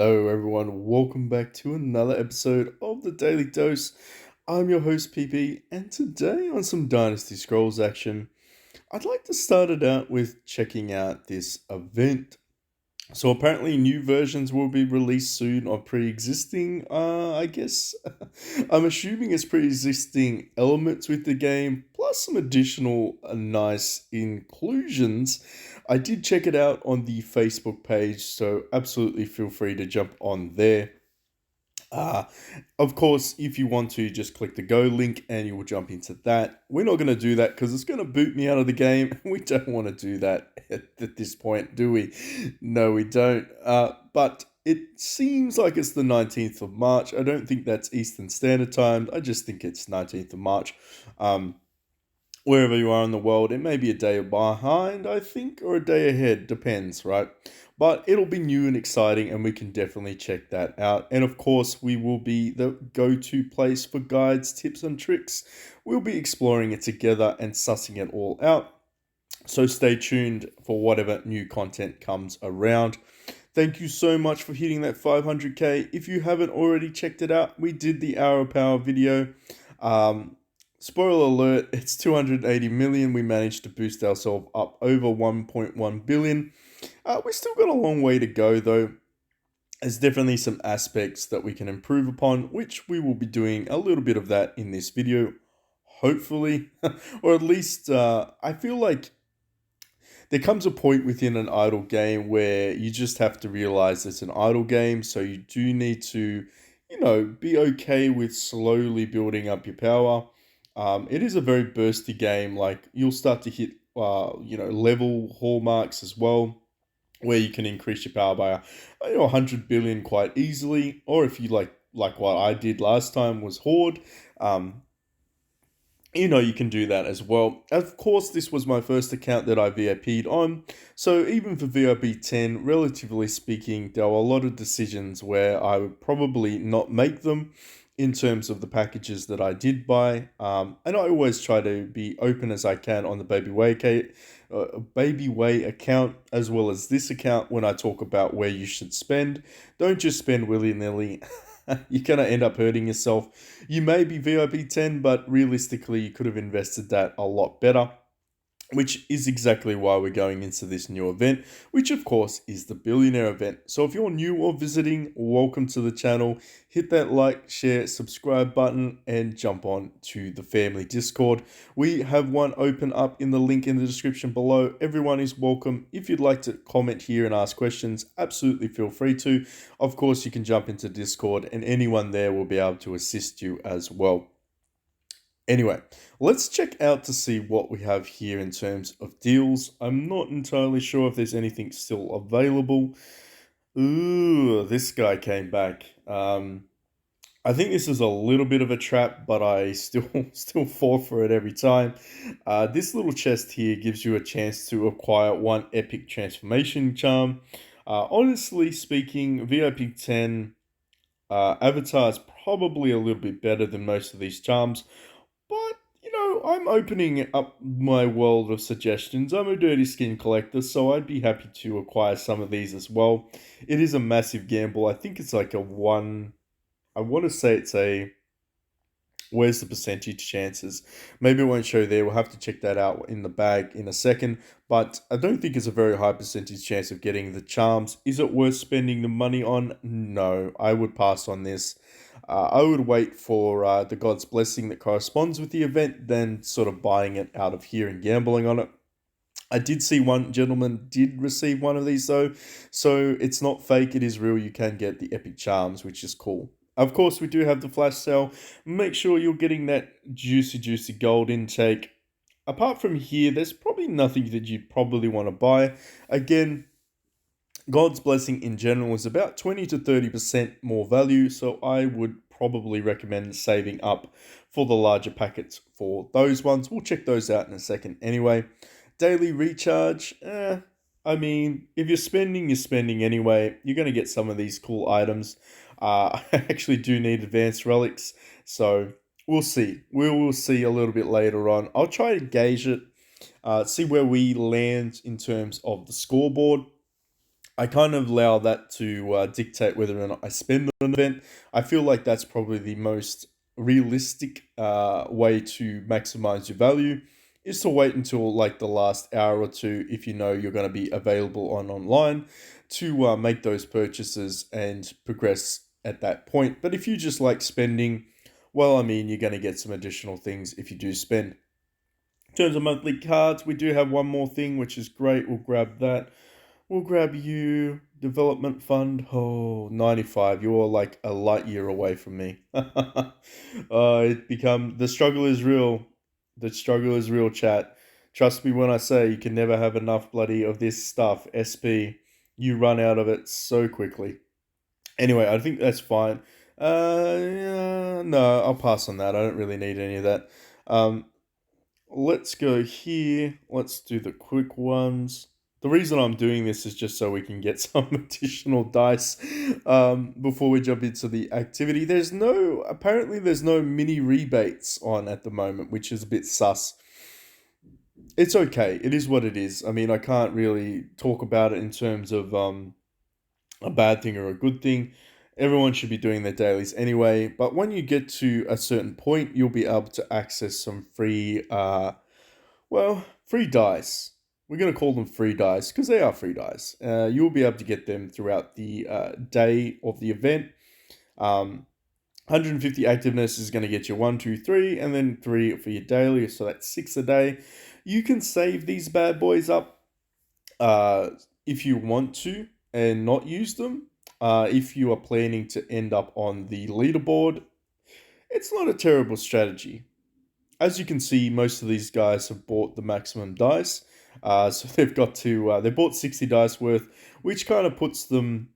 Hello, everyone. Welcome back to another episode of the Daily Dose. I'm your host, PP, and today on some Dynasty Scrolls action, I'd like to start it out with checking out this event. So apparently new versions will be released soon of pre-existing, I guess. I'm assuming it's pre-existing elements with the game, plus some additional nice inclusions. I did check it out on the Facebook page, so absolutely feel free to jump on there. Uh, of course, if you want to, just click the go link and you will jump into that. We're not going to do that because it's going to boot me out of the game. We don't want to do that at this point, do we? No, we don't. But it seems like it's the 19th of March. I don't think that's Eastern Standard Time. I just think it's 19th of March. Um, Wherever you are in the world, it may be a day behind, I think, or a day ahead, depends, right? But it'll be new and exciting, and we can definitely check that out. And of course, we will be the go to place for guides, tips, and tricks. We'll be exploring it together and sussing it all out. So stay tuned for whatever new content comes around. Thank you so much for hitting that 500k. If you haven't already checked it out, we did the Hour of Power video. Um, Spoiler alert, it's 280 million. We managed to boost ourselves up over 1.1 billion. We still got a long way to go though. There's definitely some aspects that we can improve upon, which we will be doing a little bit of that in this video, hopefully. Or at least I feel like there comes a point within an idle game where you just have to realize it's an idle game, so you do need to, be okay with slowly building up your power. It is a very bursty game. Like you'll start to hit, level hallmarks as well, where you can increase your power by, 100 billion quite easily. Or if you like what I did last time was Horde. Um, you can do that as well. Of course, this was my first account that I VIP'd on, so even for VIP 10, relatively speaking, there were a lot of decisions where I would probably not make them in terms of the packages that I did buy. And I always try to be open as I can on the Baby Way account, as well as this account when I talk about where you should spend. Don't just spend willy-nilly. You're going to end up hurting yourself. You may be VIP 10, but realistically, you could have invested that a lot better, which is exactly why we're going into this new event, which of course is the Billionaire Event. So if you're new or visiting, welcome to the channel. Hit that like, share, subscribe button and jump on to the family Discord. We have one open up in the link in the description below. Everyone is welcome. If you'd like to comment here and ask questions, absolutely feel free to. Of course, you can jump into Discord and anyone there will be able to assist you as well. Anyway, let's check out to see what we have here in terms of deals. I'm not entirely sure if there's anything still available. Ooh, this guy came back. I think this is a little bit of a trap, but I still still fall for it every time. This little chest here gives you a chance to acquire one epic transformation charm. Honestly speaking, VIP 10 Avatar is probably a little bit better than most of these charms. But, I'm opening up my world of suggestions. I'm a dirty skin collector, so I'd be happy to acquire some of these as well. It is a massive gamble. I think it's like a one. I want to say it's a. Where's the percentage chances? Maybe it won't show there. We'll have to check that out in the bag in a second. But I don't think it's a very high percentage chance of getting the charms. Is it worth spending the money on? No, I would pass on this. I would wait for the God's blessing that corresponds with the event, then sort of buying it out of here and gambling on it. I did see one gentleman did receive one of these though, so it's not fake, it is real. You can get the epic charms, which is cool. Of course, we do have the flash sale. Make sure you're getting that juicy gold intake. Apart from here, there's probably nothing that you probably want to buy. Again, God's blessing in general is about 20 to 30% more value, so I would probably recommend saving up for the larger packets for those ones. We'll check those out in a second anyway. Daily recharge, I mean, if you're spending anyway. You're going to get some of these cool items. I actually do need advanced relics, so we'll see. We will see a little bit later on. I'll try to gauge it, see where we land in terms of the scoreboard. I kind of allow that to dictate whether or not I spend on an event. I feel like that's probably the most realistic way to maximize your value is to wait until like the last hour or two if you know you're going to be available on online to make those purchases and progress at that point. But if you just like spending, well, I mean, you're going to get some additional things if you do spend. In terms of monthly cards, we do have one more thing, which is great. We'll grab that. We'll grab you. Development fund. Oh, 95. You're like a light year away from me. The struggle is real. The struggle is real, chat. Trust me when I say you can never have enough bloody of this stuff. SP. You run out of it so quickly. Anyway, I think that's fine. Yeah, no, I'll pass on that. I don't really need any of that. Um, let's go here. Let's do the quick ones. The reason I'm doing this is just so we can get some additional dice before we jump into the activity. Apparently there's no mini rebates on at the moment, which is a bit sus. It's okay. It is what it is. I mean, I can't really talk about it in terms of a bad thing or a good thing. Everyone should be doing their dailies anyway. But when you get to a certain point, you'll be able to access some free dice. We're going to call them free dice because they are free dice. You'll be able to get them throughout the day of the event. 150 activeness is going to get you 1, 2, 3, and then 3 for your daily. So that's 6 a day. You can save these bad boys up if you want to and not use them. If you are planning to end up on the leaderboard, it's not a terrible strategy. As you can see, most of these guys have bought the maximum dice. So they bought 60 dice worth, which kind of puts them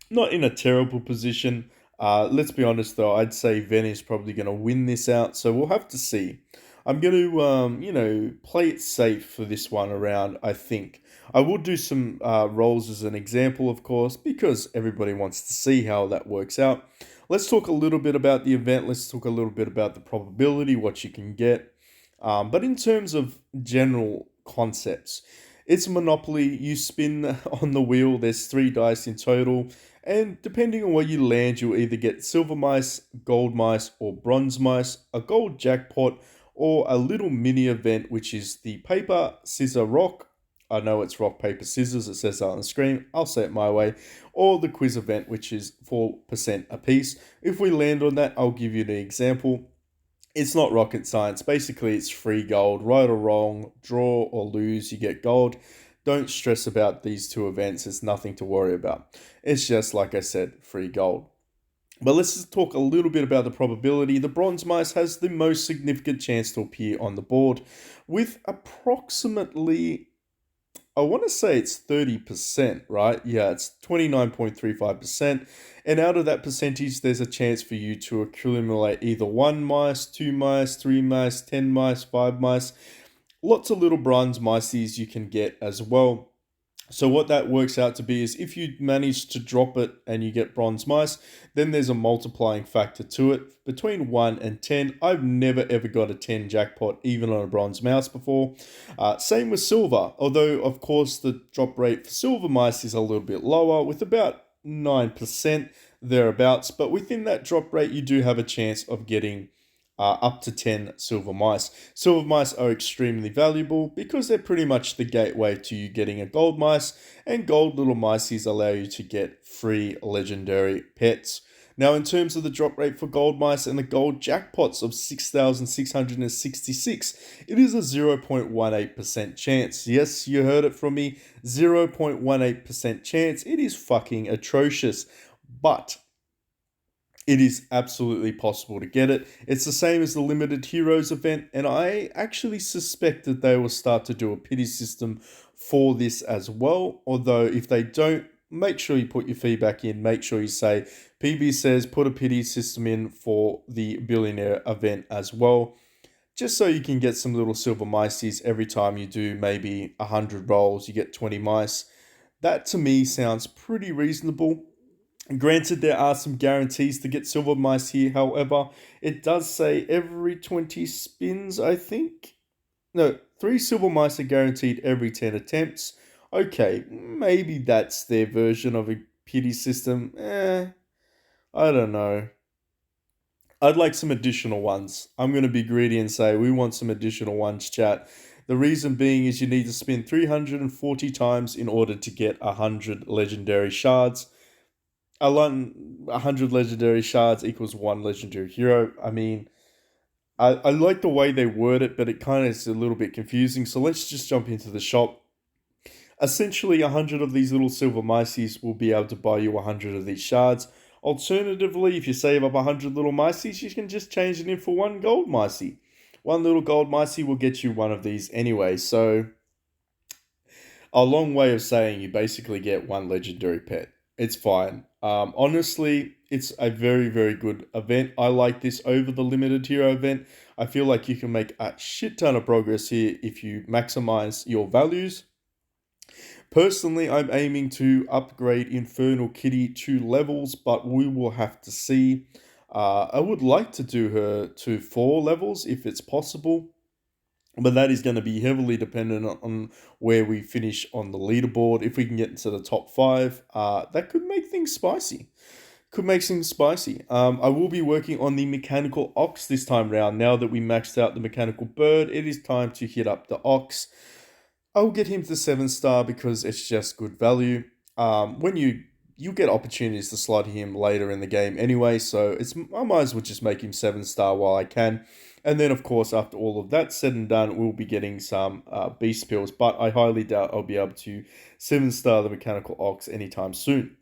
not in a terrible position. Let's be honest though, I'd say Ven is probably going to win this out, so we'll have to see. I'm going to, play it safe for this one around, I think. I will do some rolls as an example, of course, because everybody wants to see how that works out. Let's talk a little bit about the event. Let's talk a little bit about the probability, what you can get. But in terms of general concepts, it's a Monopoly. You spin on the wheel. There's 3 dice in total. And depending on where you land, you'll either get silver mice, gold mice, or bronze mice, a gold jackpot, or a little mini event, which is the paper, scissor, rock. I know it's rock, paper, scissors. It says that on the screen. I'll say it my way. Or the quiz event, which is 4% apiece. If we land on that, I'll give you the example. It's not rocket science. Basically, it's free gold. Right or wrong, draw or lose, you get gold. Don't stress about these 2 events. It's nothing to worry about. It's just, like I said, free gold. But let's just talk a little bit about the probability. The bronze mice has the most significant chance to appear on the board with approximately, I want to say it's 30%, right? Yeah, it's 29.35%. And out of that percentage, there's a chance for you to accumulate either 1 mice, 2 mice, 3 mice, 10 mice, 5 mice. Lots of little bronze mices you can get as well. So what that works out to be is if you manage to drop it and you get bronze mice, then there's a multiplying factor to it. Between 1 and 10, I've never ever got a 10 jackpot, even on a bronze mouse before. Same with silver, although of course the drop rate for silver mice is a little bit lower with about 9% thereabouts. But within that drop rate, you do have a chance of getting up to 10 silver mice. Silver mice are extremely valuable because they're pretty much the gateway to you getting a gold mice, and gold little mices allow you to get free legendary pets. Now, in terms of the drop rate for gold mice and the gold jackpots of 6,666, it is a 0.18% chance. Yes, you heard it from me, 0.18% chance. It is fucking atrocious, but it is absolutely possible to get it. It's the same as the Limited Heroes event, and I actually suspect that they will start to do a pity system for this as well. Although, if they don't, make sure you put your feedback in. Make sure you say, PB says put a pity system in for the Billionaire event as well. Just so you can get some little silver mices every time you do maybe 100 rolls, you get 20 mice. That to me sounds pretty reasonable. Granted, there are some guarantees to get silver mice here. However, it does say every 20 spins, I think. No, 3 silver mice are guaranteed every 10 attempts. Okay, maybe that's their version of a pity system. I don't know. I'd like some additional ones. I'm going to be greedy and say we want some additional ones, chat. The reason being is you need to spin 340 times in order to get 100 legendary shards. 100 legendary shards equals one legendary hero. I mean, I like the way they word it, but it kind of is a little bit confusing. So let's just jump into the shop. Essentially, 100 of these little silver mices will be able to buy you 100 of these shards. Alternatively, if you save up 100 little mices, you can just change it in for one gold micey. One little gold micey will get you one of these anyway. So, a long way of saying you basically get one legendary pet. It's fine. Honestly, it's a very, very good event. I like this over the limited hero event. I feel like you can make a shit ton of progress here if you maximize your values. Personally, I'm aiming to upgrade Infernal Kitty 2 levels, but we will have to see. I would like to do her to 4 levels if it's possible, but that is going to be heavily dependent on where we finish on the leaderboard. If we can get into the top 5, that could make things spicy. Could make things spicy. I will be working on the mechanical ox this time round. Now that we maxed out the mechanical bird, it is time to hit up the ox. I'll get him to 7 star because it's just good value. When you get opportunities to slot him later in the game anyway, so I might as well just make him 7 star while I can. And then, of course, after all of that said and done, we'll be getting some beast pills, but I highly doubt I'll be able to 7 star the mechanical ox anytime soon.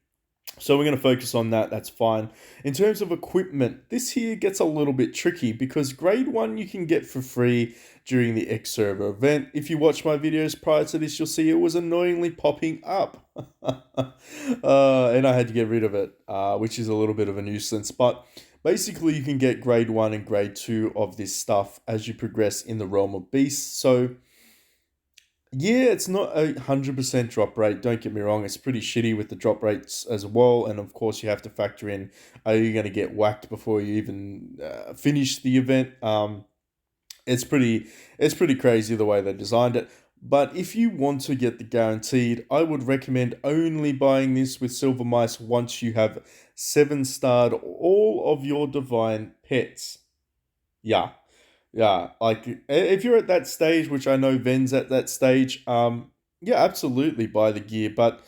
So we're going to focus on that, that's fine. In terms of equipment, this here gets a little bit tricky because grade 1 you can get for free during the X server event. If you watch my videos prior to this, you'll see it was annoyingly popping up. And I had to get rid of it, which is a little bit of a nuisance. But basically you can get grade 1 and grade 2 of this stuff as you progress in the realm of beasts. So yeah, it's not 100% drop rate. Don't get me wrong; it's pretty shitty with the drop rates as well. And of course, you have to factor in: are you going to get whacked before you even finish the event? It's pretty, it's pretty crazy the way they designed it. But if you want to get the guaranteed, I would recommend only buying this with silver mice once you have 7 starred all of your divine pets. Yeah, yeah, like if you're at that stage, which I know Ven's at that stage, yeah, absolutely buy the gear. But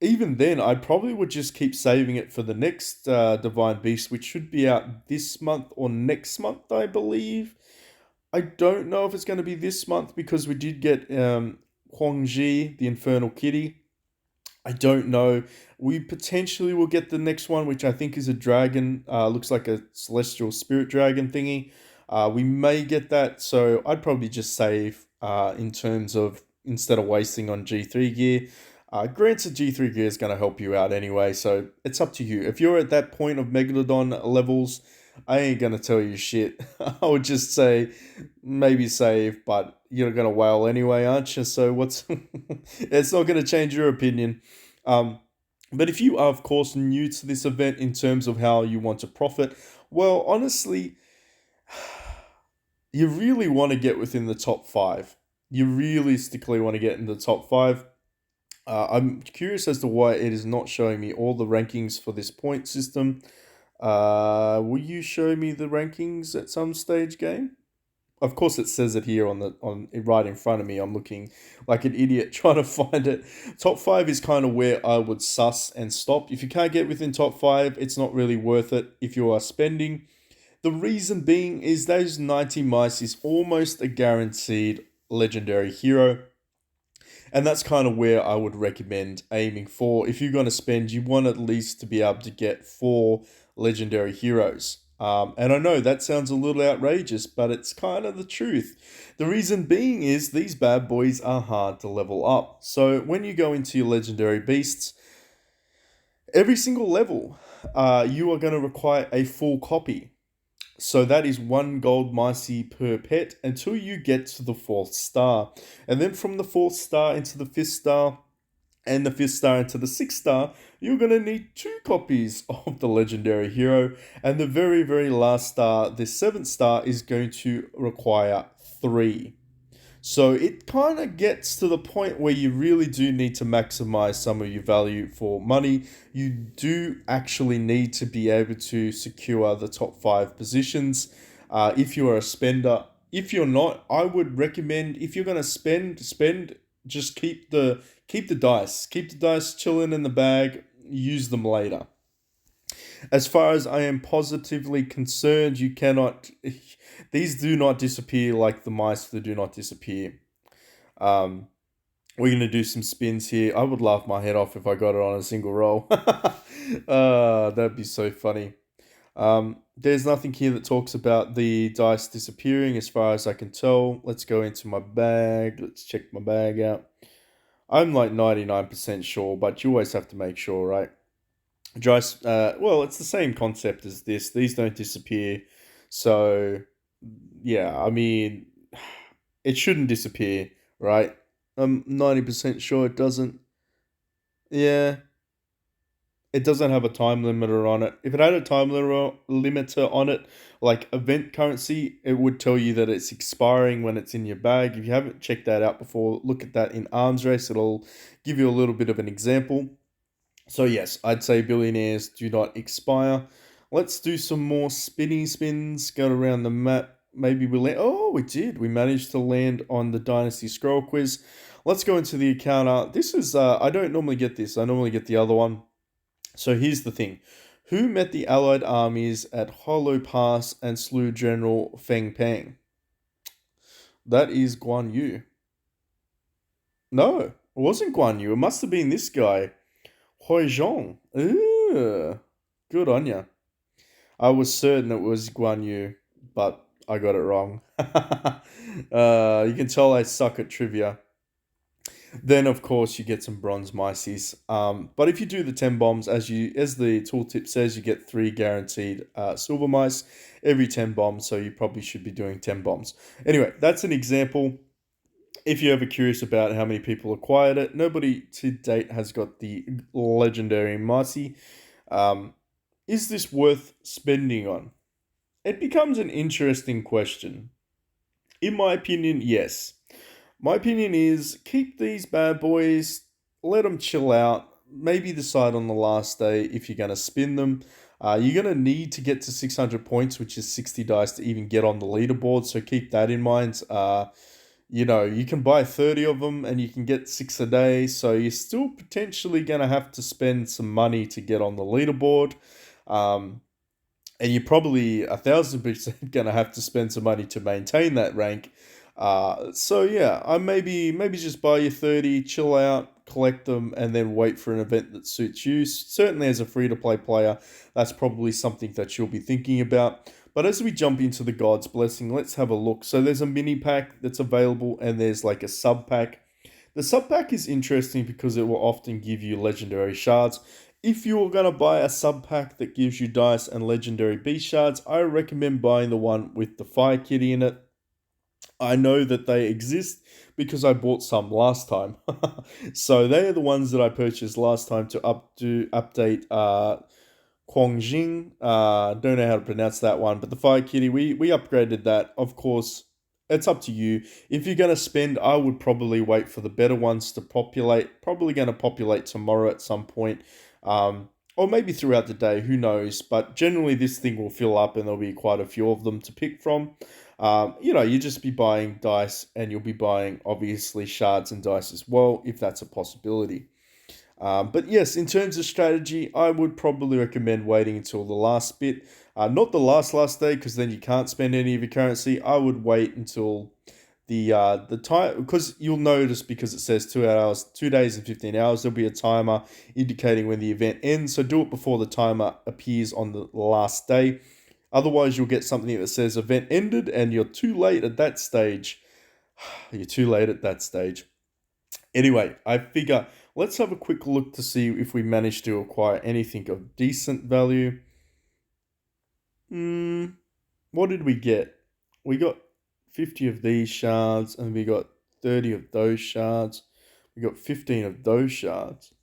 even then, I probably would just keep saving it for the next Divine Beast, which should be out this month or next month, I believe. I don't know if it's going to be this month because we did get Huang Ji, the Infernal Kitty. I don't know. We potentially will get the next one, which I think is a dragon. Looks like a celestial spirit dragon thingy. We may get that, so I'd probably just save in terms of instead of wasting on G3 gear. Granted, G3 gear is going to help you out anyway, so it's up to you. If you're at that point of Megalodon levels, I ain't going to tell you shit. I would just say maybe save, but you're going to wail anyway, aren't you? So what's it's not going to change your opinion. Um, but if you are, of course, new to this event in terms of how you want to profit, well, honestly, you really want to get within the top 5. You realistically want to get in the top 5. I'm curious as to why it is not showing me all the rankings for this point system. Will you show me the rankings at some stage, game? Of course, it says it here on right in front of me. I'm looking like an idiot trying to find it. Top 5 is kind of where I would suss and stop. If you can't get within top 5, it's not really worth it if you are spending. The reason being is those 90 mice is almost a guaranteed legendary hero. And that's kind of where I would recommend aiming for. If you're going to spend, you want at least to be able to get 4 legendary heroes. And I know that sounds a little outrageous, but it's kind of the truth. The reason being is these bad boys are hard to level up. So when you go into your legendary beasts, every single level, you are going to require a full copy. So that is 1 gold micey per pet until you get to the 4th star. And then from the 4th star into the 5th star, and the 5th star into the 6th star, you're going to need 2 copies of the legendary hero. And the very last star, the 7th star, is going to require 3. So it kind of gets to the point where you really do need to maximize some of your value for money. You do actually need to be able to secure the top five positions. If you are a spender, if you're not, I would recommend if you're gonna spend. Just keep the dice chilling in the bag. Use them later. As far as I am positively concerned, you cannot. These do not disappear like the mice that do not disappear. Um, we're gonna do some spins here. I would laugh my head off if I got it on a single roll. That'd be so funny. There's nothing here that talks about the dice disappearing, as far as I can tell. Let's go into my bag. Let's check my bag out. I'm like 99% sure, but you always have to make sure, right? Dice, well, it's the same concept as this. These don't disappear. So, yeah, I mean, it shouldn't disappear, right? I'm 90% sure it doesn't. Yeah, it doesn't have a time limiter on it. If it had a limiter on it, like event currency, it would tell you that it's expiring when it's in your bag. If you haven't checked that out before, look at that in Arms Race. It'll give you a little bit of an example. So yes, I'd say billionaires do not expire. Let's do some more spinny spins. Go around the map. Maybe we land. Oh, we did. We managed to land on the Dynasty Scroll Quiz. Let's go into the encounter. This is I don't normally get this. I normally get the other one. So here's the thing. Who met the Allied armies at Hollow Pass and slew General Feng Pang? That is Guan Yu. No, it wasn't Guan Yu. It must have been this guy. Hoi Zhong. Ooh, good on ya. I was certain it was Guan Yu, but I got it wrong. You can tell I suck at trivia. Then, of course, you get some bronze mices. But if you do the 10 bombs, as the tooltip says, you get 3 guaranteed silver mice every 10 bombs. So you probably should be doing 10 bombs. Anyway, that's an example. If you're ever curious about how many people acquired it, nobody to date has got the legendary Marcy. Um, is this worth spending on? It becomes an interesting question. In my opinion, yes. My opinion is keep these bad boys, let them chill out, maybe decide on the last day if you're going to spin them. You're going to need to get to 600 points, which is 60 dice to even get on the leaderboard, so keep that in mind. You can buy 30 of them and you can get 6 a day, so you're still potentially going to have to spend some money to get on the leaderboard. Um, and you're probably 1,000% going to have to spend some money to maintain that rank. So yeah, I maybe just buy your 30, chill out, collect them, and then wait for an event that suits you. Certainly, as a free to play player, that's probably something that you'll be thinking about. But as we jump into the God's Blessing, let's have a look. So there's a mini pack that's available, and there's like a sub pack. The sub pack is interesting because it will often give you legendary shards. If you're going to buy a sub pack that gives you dice and legendary beast shards, I recommend buying the one with the fire kitty in it. I know that they exist because I bought some last time. So they are the ones that I purchased last time to update Quangjing. Don't know how to pronounce that one, but the Fire Kitty, we upgraded that. Of course, it's up to you. If you're gonna spend, I would probably wait for the better ones to populate. Probably gonna populate tomorrow at some point. Or maybe throughout the day, who knows? But generally, this thing will fill up, and there'll be quite a few of them to pick from. You just be buying dice, and you'll be buying obviously shards and dice as well, if that's a possibility. But yes, in terms of strategy, I would probably recommend waiting until the last bit. Not the last day, because then you can't spend any of your currency. I would wait until the time, because you'll notice, because it says 2 hours, 2 days and 15 hours. There'll be a timer indicating when the event ends. So do it before the timer appears on the last day. Otherwise, you'll get something that says event ended, and you're too late at that stage. You're too late at that stage. Anyway, I figure let's have a quick look to see if we managed to acquire anything of decent value. What did we get? We got 50 of these shards, and we got 30 of those shards. We got 15 of those shards.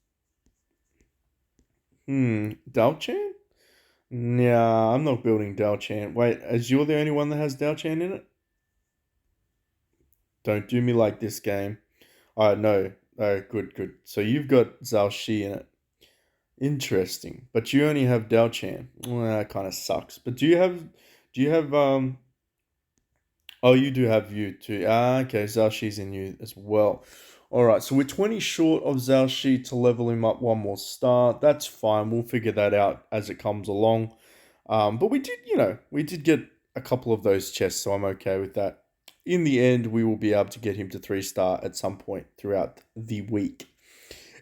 Dalchan? Nah, I'm not building Dalchan. Wait, is you the only one that has Dalchan in it? Don't do me like this game. No. Oh, good, good. So you've got Zhao Shi in it. Interesting. But you only have Dao Chan. Well, that kind of sucks. But do you have oh, you do have you too. Ah, okay, Zhao Shi's in you as well. Alright, so we're 20 short of Zhao Shi to level him up one more star. That's fine. We'll figure that out as it comes along. But we did get a couple of those chests, so I'm okay with that. In the end, we will be able to get him to 3 star at some point throughout the week.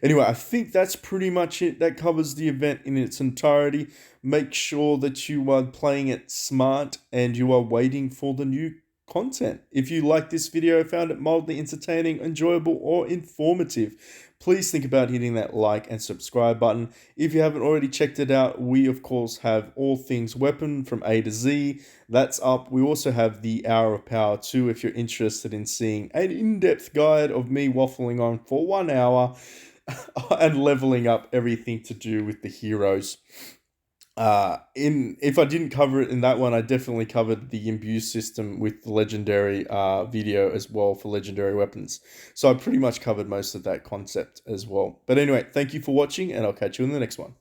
Anyway, I think that's pretty much it. That covers the event in its entirety. Make sure that you are playing it smart and you are waiting for the new content. If you like this video, found it mildly entertaining, enjoyable, or informative, please think about hitting that like and subscribe button. If you haven't already checked it out, we of course have all things weapon from A to Z. That's up. We also have the Hour of Power too if you're interested in seeing an in-depth guide of me waffling on for 1 hour and leveling up everything to do with the heroes. In If I didn't cover it in that one, I definitely covered the imbue system with the legendary video as well for legendary weapons. So I pretty much covered most of that concept as well. But anyway, thank you for watching, and I'll catch you in the next one.